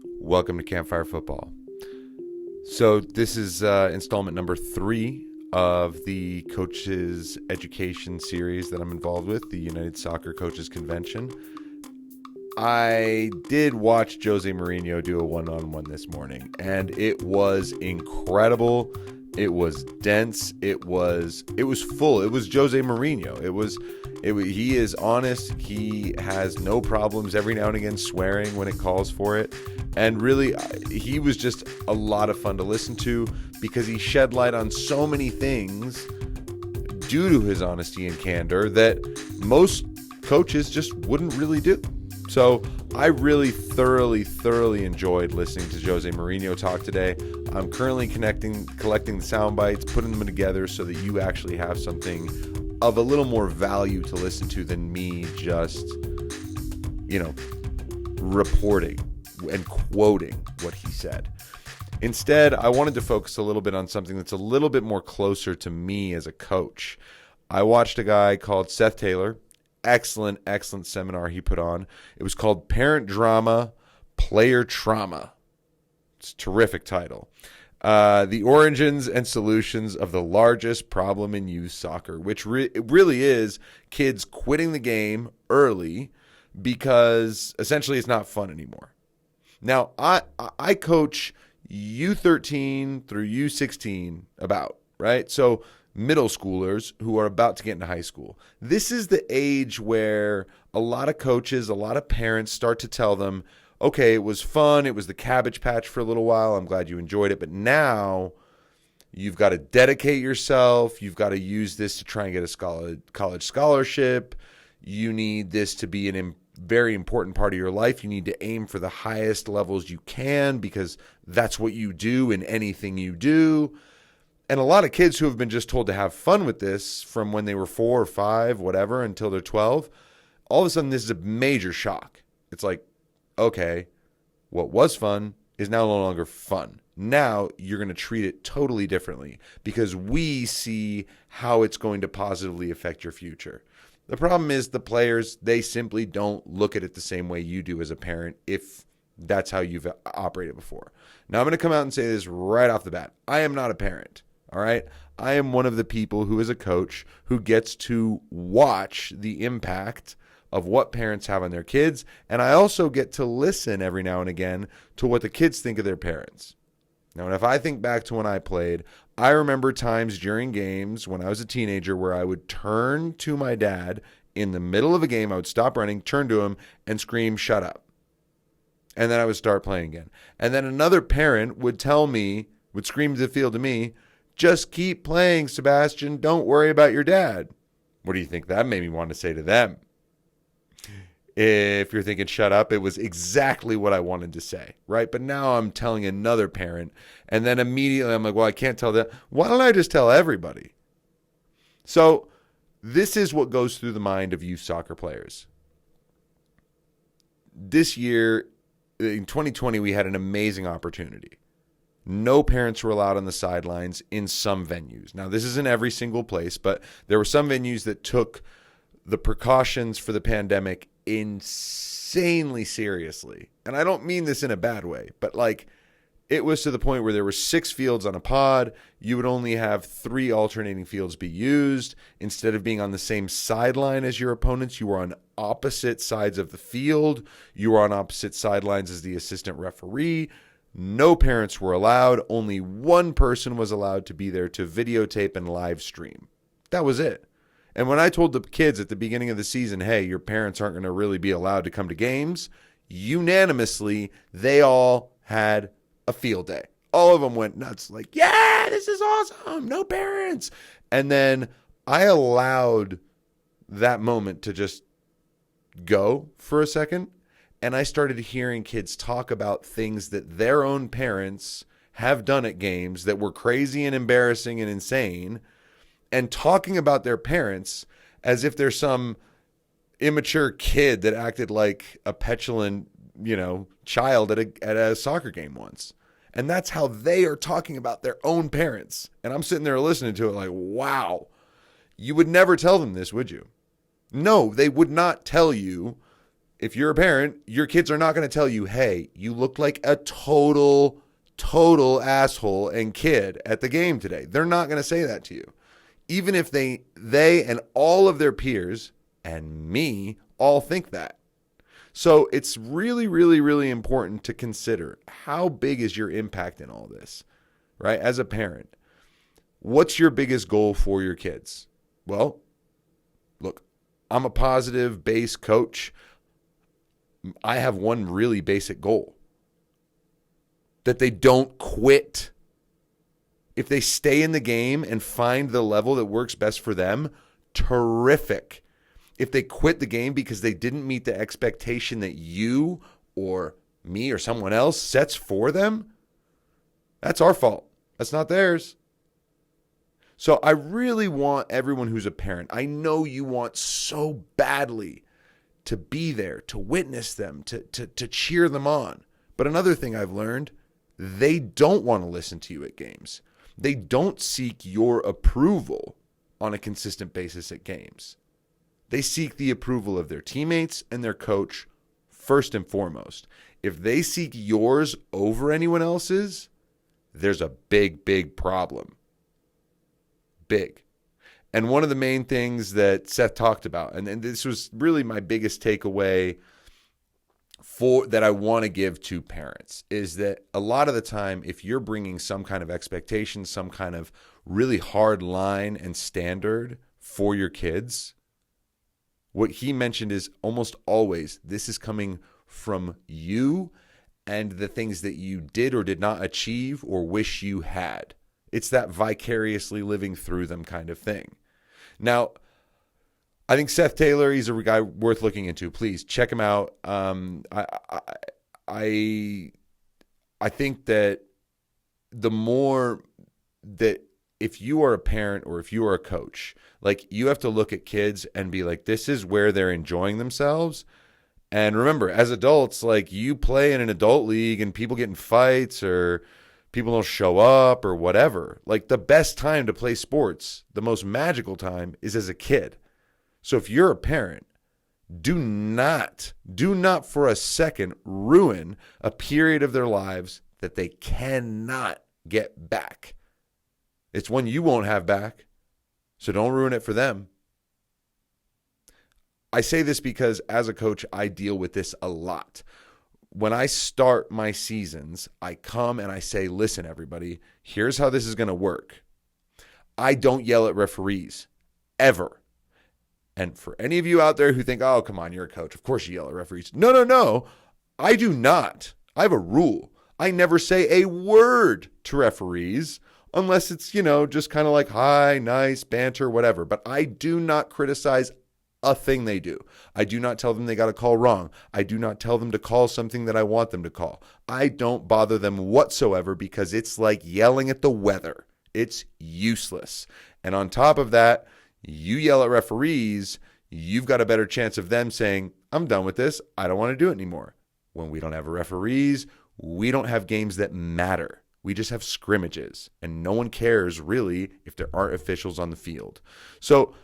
Welcome to Campfire Football. So this is installment number 3 of the Coaches Education series that I'm involved with, the United Soccer Coaches Convention. I did watch Jose Mourinho do a one-on-one this morning, and it was incredible. It was dense. It was full. It was Jose Mourinho. He is honest. He has no problems every now and again swearing when it calls for it. And really, he was just a lot of fun to listen to because he shed light on so many things due to his honesty and candor that most coaches just wouldn't really do. So I really thoroughly enjoyed listening to Jose Mourinho talk today. I'm currently collecting the sound bites, putting them together so that you actually have something of a little more value to listen to than me just, reporting and quoting what he said. Instead, I wanted to focus a little bit on something that's a little bit more closer to me as a coach. I watched a guy called Seth Taylor. Excellent seminar he put on. It was called Parent Drama, Player Trauma. It's a terrific title. The origins and solutions of the largest problem in youth soccer, which it really is kids quitting the game early because essentially it's not fun anymore. Now, I coach U13 through U16 right? So middle schoolers who are about to get into high school. This is the age where a lot of coaches, a lot of parents start to tell them, okay, it was fun. It was the Cabbage Patch for a little while. I'm glad you enjoyed it. But now you've got to dedicate yourself. You've got to use this to try and get a college scholarship. You need this to be a very important part of your life. You need to aim for the highest levels you can because that's what you do in anything you do. And a lot of kids who have been just told to have fun with this from when they were 4 or 5, whatever, until they're 12, all of a sudden this is a major shock. It's like, okay, what was fun is now no longer fun. Now you're going to treat it totally differently because we see how it's going to positively affect your future. The problem is the players, they simply don't look at it the same way you do as a parent if that's how you've operated before. Now I'm going to come out and say this right off the bat. I am not a parent. All right. I am one of the people who is a coach who gets to watch the impact of what parents have on their kids. And I also get to listen every now and again to what the kids think of their parents. Now, if I think back to when I played, I remember times during games when I was a teenager where I would turn to my dad in the middle of a game. I would stop running, turn to him and scream, "Shut up." And then I would start playing again. And then another parent would scream to the field to me, "Just keep playing, Sebastian. Don't worry about your dad." What do you think that made me want to say to them? If you're thinking shut up, it was exactly what I wanted to say, right? But now I'm telling another parent, and then immediately I'm like, well, I can't tell that. Why don't I just tell everybody? So this is what goes through the mind of youth soccer players. This year, in 2020, we had an amazing opportunity. No parents were allowed on the sidelines in some venues. Now, this isn't every single place, but there were some venues that took the precautions for the pandemic insanely seriously. And I don't mean this in a bad way, but it was to the point where there were 6 fields on a pod. You would only have 3 alternating fields be used. Instead of being on the same sideline as your opponents, you were on opposite sides of the field. You were on opposite sidelines as the assistant referee. No parents were allowed. Only one person was allowed to be there to videotape and live stream. That was it. And when I told the kids at the beginning of the season, hey, your parents aren't going to really be allowed to come to games, unanimously, they all had a field day. All of them went nuts, like, yeah, this is awesome. No parents. And then I allowed that moment to just go for a second. And I started hearing kids talk about things that their own parents have done at games that were crazy and embarrassing and insane, and talking about their parents as if they're some immature kid that acted like a petulant, child at a soccer game once. And that's how they are talking about their own parents. And I'm sitting there listening to it like, wow, you would never tell them this, would you? No, they would not tell you if you're a parent, your kids are not going to tell you, hey, you looked like a total asshole and kid at the game today. They're not going to say that to you. Even if they and all of their peers and me all think that. So it's really, really, really important to consider how big is your impact in all this, right? As a parent, what's your biggest goal for your kids? Well, look, I'm a positive base coach. I have one really basic goal, that they don't quit. If they stay in the game and find the level that works best for them, terrific. If they quit the game because they didn't meet the expectation that you or me or someone else sets for them, that's our fault. That's not theirs. So I really want everyone who's a parent, I know you want so badly to be there, to witness them, to cheer them on. But another thing I've learned, they don't want to listen to you at games. They don't seek your approval on a consistent basis at games. They seek the approval of their teammates and their coach first and foremost. If they seek yours over anyone else's, there's a big, big problem. Big. And one of the main things that Seth talked about, and this was really my biggest takeaway that I want to give to parents, is that a lot of the time, if you're bringing some kind of expectation, some kind of really hard line and standard for your kids, what he mentioned is almost always this is coming from you and the things that you did or did not achieve or wish you had. It's that vicariously living through them kind of thing. Now, I think Seth Taylor, he's a guy worth looking into. Please check him out. I think that the more that if you are a parent or if you are a coach, like you have to look at kids and be like, this is where they're enjoying themselves. And remember, as adults, like you play in an adult league and people get in fights or people don't show up or whatever. Like the best time to play sports, the most magical time is as a kid. So if you're a parent, do not for a second ruin a period of their lives that they cannot get back. It's one you won't have back, so don't ruin it for them. I say this because as a coach, I deal with this a lot. When I start my seasons, I come and I say, listen, everybody, here's how this is going to work. I don't yell at referees, ever. And for any of you out there who think, oh, come on, you're a coach, of course you yell at referees. No. I do not. I have a rule. I never say a word to referees unless it's, just kind of like, hi, nice, banter, whatever. But I do not criticize a thing they do. I do not tell them they got a call wrong. I do not tell them to call something that I want them to call. I don't bother them whatsoever because it's like yelling at the weather. It's useless. And on top of that, you yell at referees, you've got a better chance of them saying, I'm done with this. I don't want to do it anymore. When we don't have referees, we don't have games that matter. We just have scrimmages, and no one cares really if there aren't officials on the field. So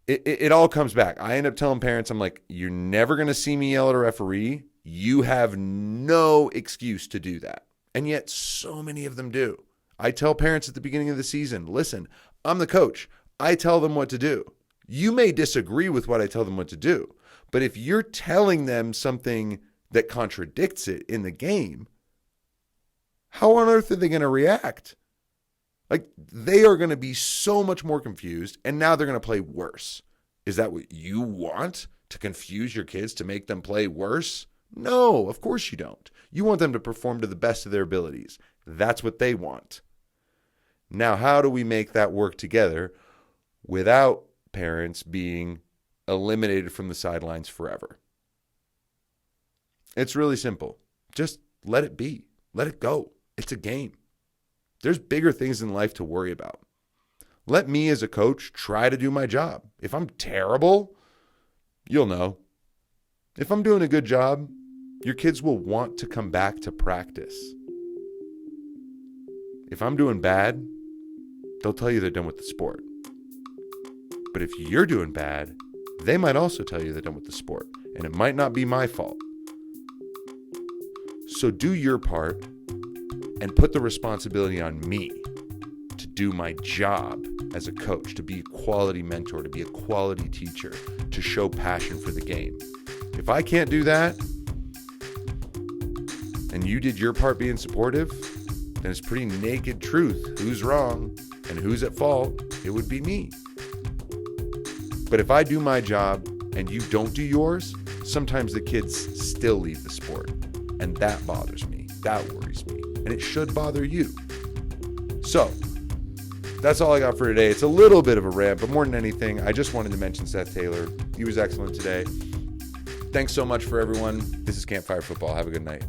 it all comes back. I end up telling parents, I'm like, you're never going to see me yell at a referee. You have no excuse to do that. And yet so many of them do. I tell parents at the beginning of the season, listen, I'm the coach. I tell them what to do. You may disagree with what I tell them what to do, but if you're telling them something that contradicts it in the game, how on earth are they going to react? Like, they are going to be so much more confused, and now they're going to play worse. Is that what you want? To confuse your kids, to make them play worse? No, of course you don't. You want them to perform to the best of their abilities. That's what they want. Now, how do we make that work together without parents being eliminated from the sidelines forever? It's really simple. Just let it be. Let it go. It's a game. There's bigger things in life to worry about. Let me as a coach try to do my job. If I'm terrible, you'll know. If I'm doing a good job, your kids will want to come back to practice. If I'm doing bad, they'll tell you they're done with the sport. But if you're doing bad, they might also tell you they're done with the sport. and it might not be my fault. So do your part and put the responsibility on me to do my job as a coach, to be a quality mentor, to be a quality teacher, to show passion for the game. If I can't do that, and you did your part being supportive, then it's pretty naked truth who's wrong and who's at fault. It would be me. But if I do my job and you don't do yours, sometimes the kids still leave the sport. And that bothers me. That worries me. And it should bother you. So, that's all I got for today. It's a little bit of a rant, but more than anything, I just wanted to mention Seth Taylor. He was excellent today. Thanks so much for everyone. This is Campfire Football. Have a good night.